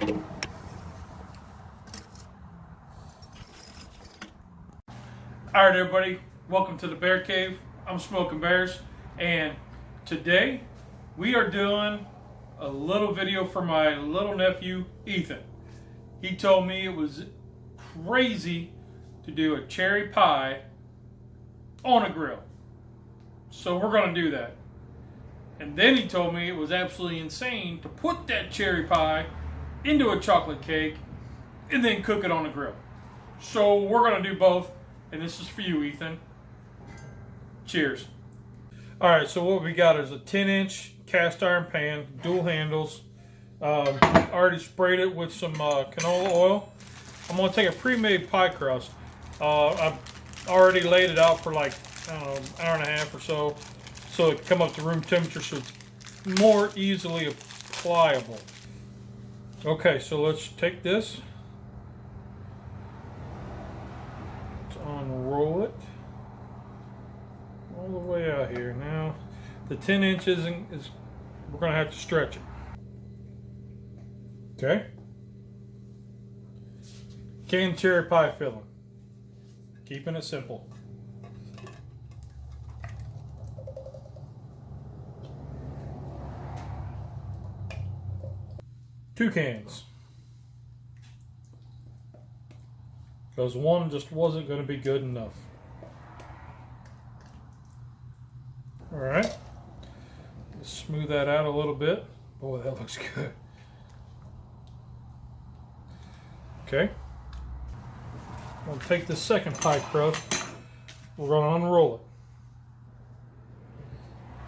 Alright everybody, welcome to the Bear Cave. I'm Smoking Bears, and today we are doing a little video for my little nephew Ethan. He told me it was crazy to do a cherry pie on a grill. So we're going to do that. And then he told me it was absolutely insane to put that cherry pie into a chocolate cake and then cook it on a grill. So we're going to do both. And this is for you, Ethan. Cheers. All right, so what we got is a 10-inch cast iron pan, dual handles. I already sprayed it with some canola oil. I'm gonna take a pre-made pie crust. I've already laid it out for like, I don't know, an hour and a half or so it can come up to room temperature so it's more easily pliable. Okay, so let's take this. Unroll it all the way out here. Now the 10 inches is we're gonna have to stretch it. Okay, canned cherry pie filling, keeping it simple. Two cans, because one just wasn't going to be good enough. All right, let's smooth that out a little bit. Boy, that looks good. Okay, I'm going to take the second pie crust. We're going to unroll it.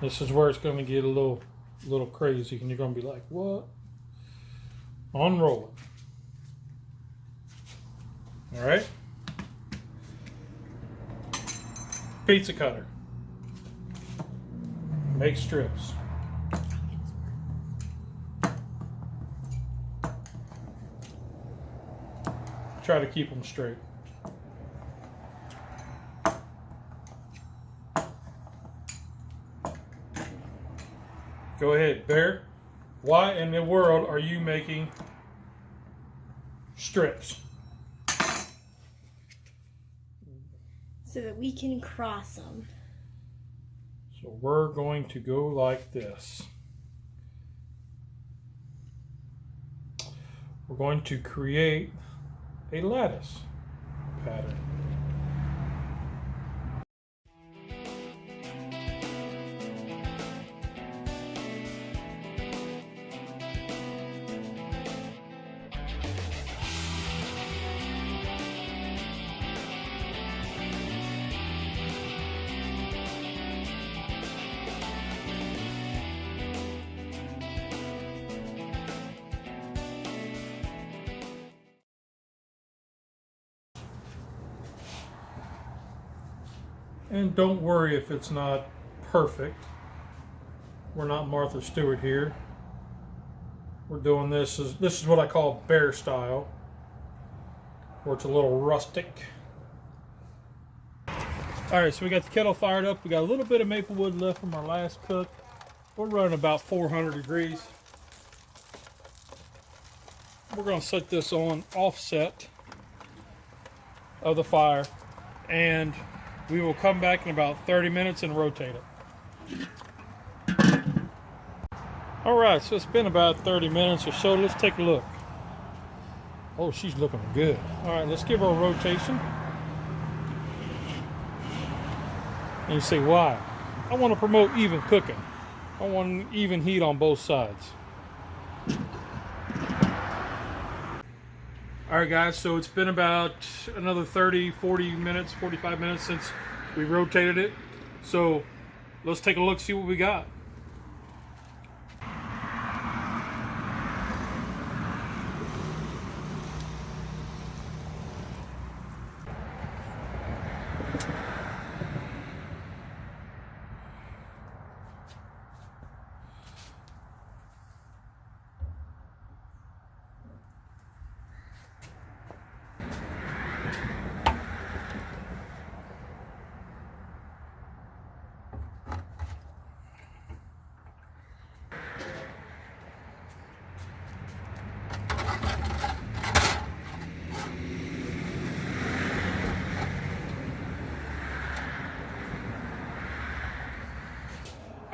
This is where it's going to get a little crazy, and you're going to be like, "What?" Unroll it. All right. Pizza cutter. Make strips. Try to keep them straight. Go ahead, Bear. Why in the world are you making strips? So that we can cross them. So we're going to go like this. We're going to create a lattice pattern. And don't worry if it's not perfect. We're not Martha Stewart here. We're doing this is what I call bear style, where it's a little rustic. Alright, so we got the kettle fired up. We got a little bit of maple wood left from our last cook. We're running about 400 degrees. We're going to set this on offset of the fire, and we will come back in about 30 minutes and rotate it. Alright, so it's been about 30 minutes or so. Let's take a look. Oh, she's looking good. Alright, let's give her a rotation. And you say, why? I want to promote even cooking. I want even heat on both sides. Alright guys, so it's been about another 30, 40 minutes, 45 minutes since we rotated it. So let's take a look, see what we got.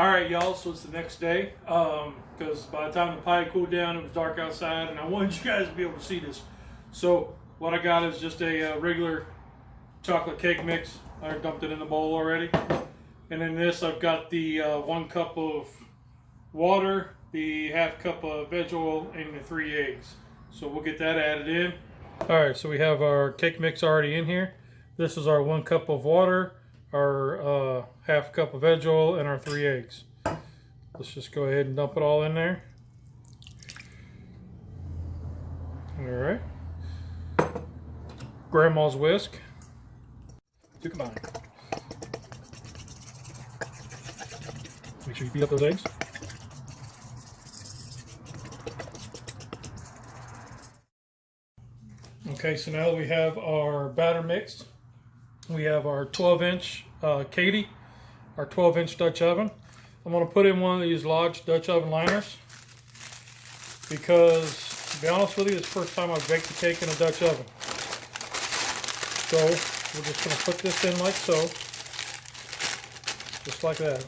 All right, y'all, so it's the next day, because by the time the pie cooled down, it was dark outside, and I wanted you guys to be able to see this. So what I got is just a regular chocolate cake mix. I dumped it in the bowl already. And in this, I've got the 1 cup of water, the ½ cup of veg oil, and the 3 eggs. So we'll get that added in. All right, so we have our cake mix already in here. This is our 1 cup of water, our ½ cup of veg oil, and our 3 eggs. Let's just go ahead and dump it all in there. All right. Grandma's whisk to combine. Make sure you beat up those eggs. Okay, so now we have our batter mixed. We have our 12-inch Katie, our 12-inch Dutch oven. I'm going to put in one of these Lodge Dutch oven liners because, to be honest with you, it's the first time I've baked a cake in a Dutch oven. So we're just going to put this in like so, just like that.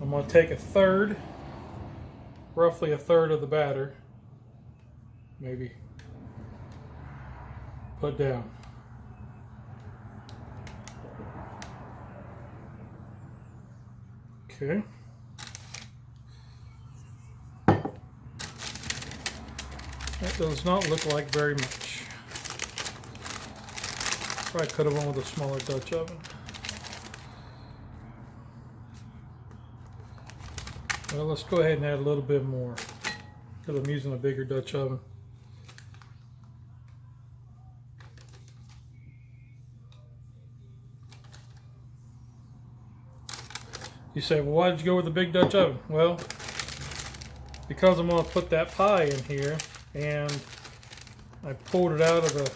I'm going to take roughly a third of the batter, maybe, put down. Okay. That does not look like very much. Probably could have went with a smaller Dutch oven. Well, let's go ahead and add a little bit more because I'm using a bigger Dutch oven. You say, well, why did you go with the big Dutch oven? Well, because I'm going to put that pie in here, and I pulled it out of the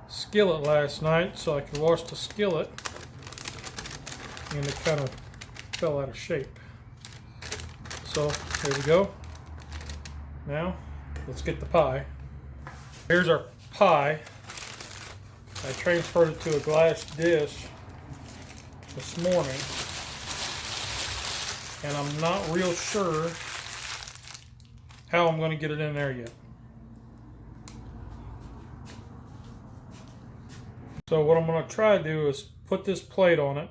skillet last night so I could wash the skillet, and it kind of fell out of shape. So there we go. Now let's get the pie. Here's our pie. I transferred it to a glass dish this morning, and I'm not real sure how I'm going to get it in there yet. So what I'm going to try to do is put this plate on it,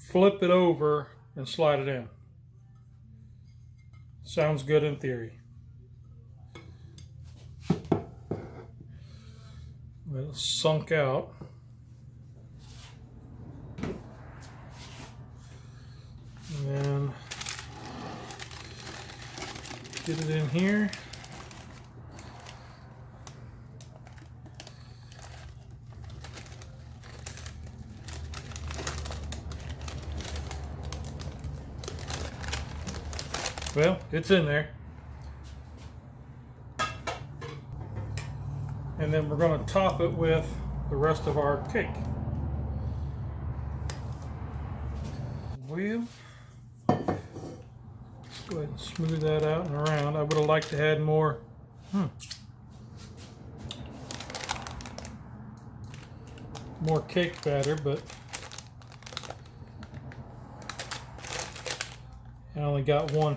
flip it over, and slide it in. Sounds good in theory. It's sunk out. And then get it in here. Well, it's in there. And then we're going to top it with the rest of our cake. Well, let's go ahead and smooth that out and around. I would have liked to add more more cake batter, but I only got one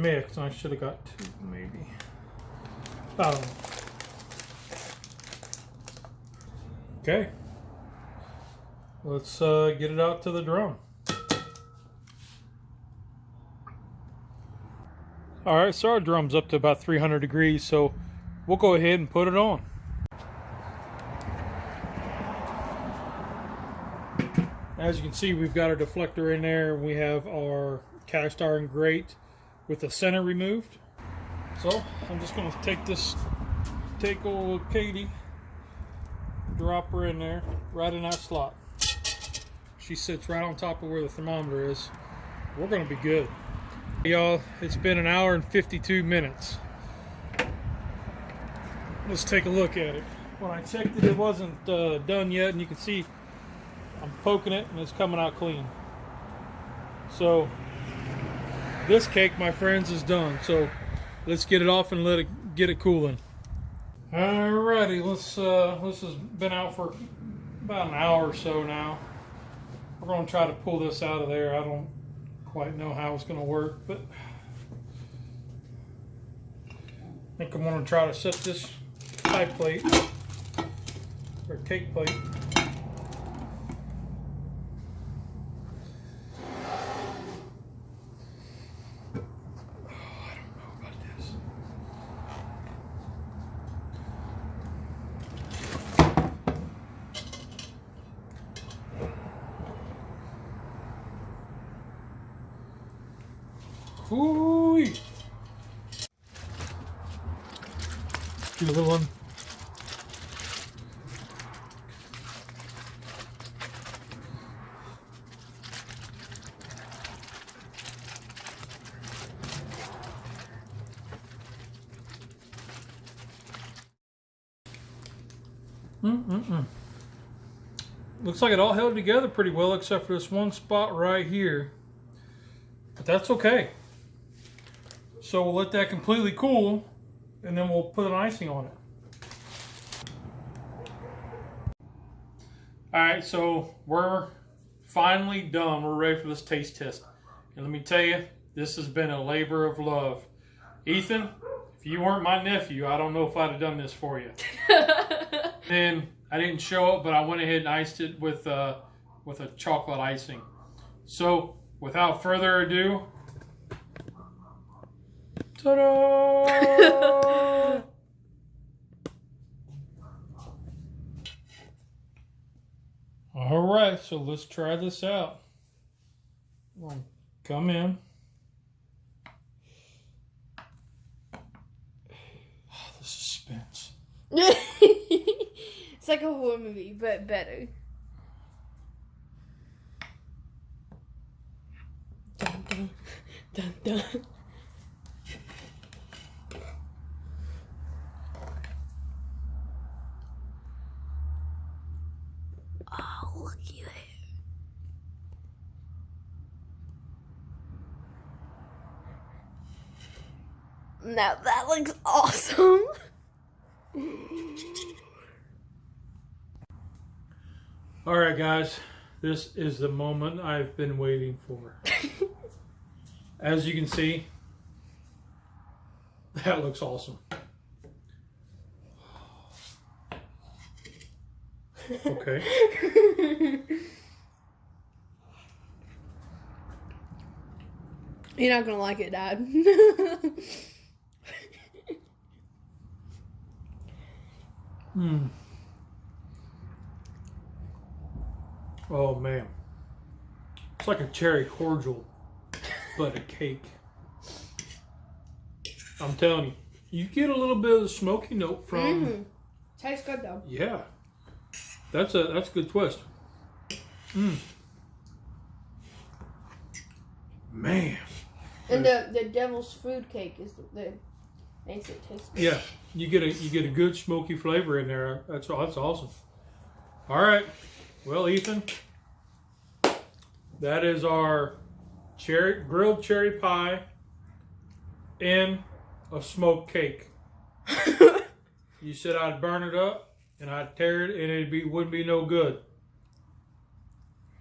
mix, and I should have got 2 maybe. I don't know. Okay, let's get it out to the drum. All right, so our drum's up to about 300 degrees, so we'll go ahead and put it on. As you can see, we've got our deflector in there. We have our cast iron grate with the center removed. So I'm just going to take old Katie, drop her in there, right in that slot. She sits right on top of where the thermometer is. We're going to be good. Y'all, it's been 1 hour and 52 minutes. Let's take a look at it. When I checked it, it wasn't done yet, and you can see I'm poking it and it's coming out clean. So this cake, my friends, is done. So let's get it off and get it cooling. Alrighty, this has been out for about an hour or so now. We're going to try to pull this out of there. I don't quite know how it's going to work, but I think I'm going to try to set this pie plate or cake plate. Ooh-wee. Get a little one. Looks like it all held together pretty well except for this one spot right here. But that's okay. So we'll let that completely cool and then we'll put an icing on it. Alright, so we're finally done. We're ready for this taste test. And let me tell you, this has been a labor of love. Ethan, if you weren't my nephew, I don't know if I'd have done this for you. Then I didn't show it, but I went ahead and iced it with a chocolate icing. So without further ado, ta-da! All right, so let's try this out. Come in. Oh, the suspense. It's like a horror movie, but better. Dun, dun, dun, dun. Oh, looky there. Now that looks awesome. All right, guys, this is the moment I've been waiting for. As you can see, that looks awesome. Okay. You're not gonna like it, Dad. Oh man, it's like a cherry cordial, but a cake. I'm telling you, you get a little bit of the smoky note from. Tastes good though. Yeah, that's a good twist. Man. And the devil's food cake is the makes it taste good. Yeah, you get a good smoky flavor in there. That's awesome. All right, well, Ethan, that is our grilled cherry pie and a smoked cake. You said I'd burn it up and I'd tear it and it wouldn't be no good.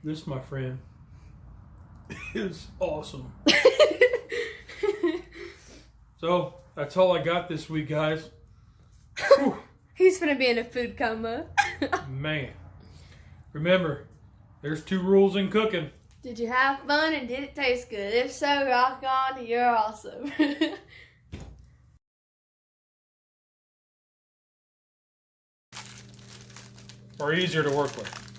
This, my friend, is awesome. So that's all I got this week, guys. Whew. He's gonna be in a food coma. Man, remember, there's 2 rules in cooking. Did you have fun and did it taste good? If so, rock on, you're awesome. Or easier to work with.